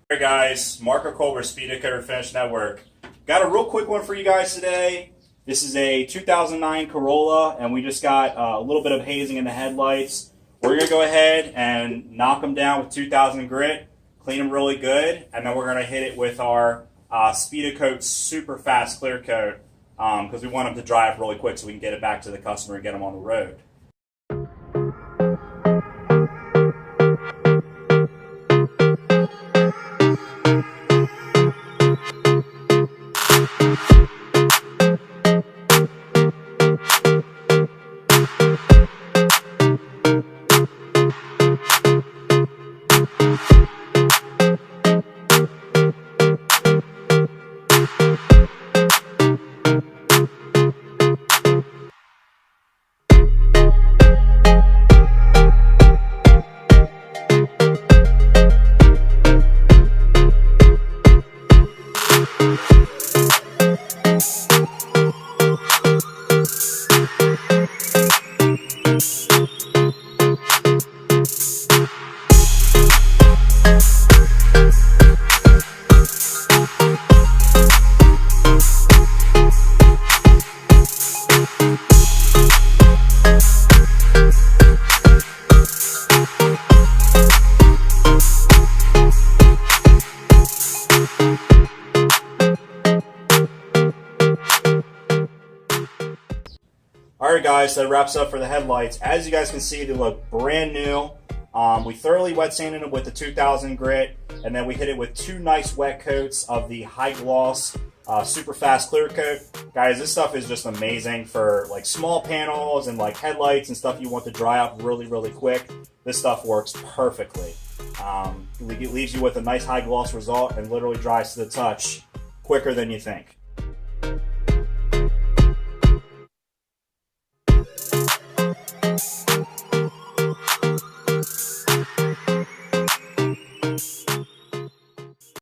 Hey guys, Marco Colbert, Speedokote Finish Network. Got a real quick one for you guys today. This is a 2009 Corolla, and we just got a little bit of hazing in the headlights. We're going to go ahead and knock them down with 2000 grit, clean them really good, and then we're going to hit it with our Speedokote super fast clear coat because we want them to drive really quick so we can get it back to the customer and get them on the road. Alright guys, so that wraps up for the headlights. As you guys can see, they look brand new. We thoroughly wet sanded them with the 2000 grit, and then we hit it with two nice wet coats of the high gloss super fast clear coat. Guys, this stuff is just amazing for like small panels and like headlights and stuff you want to dry up really quick. This stuff works perfectly. It leaves you with a nice high gloss result and literally dries to the touch quicker than you think.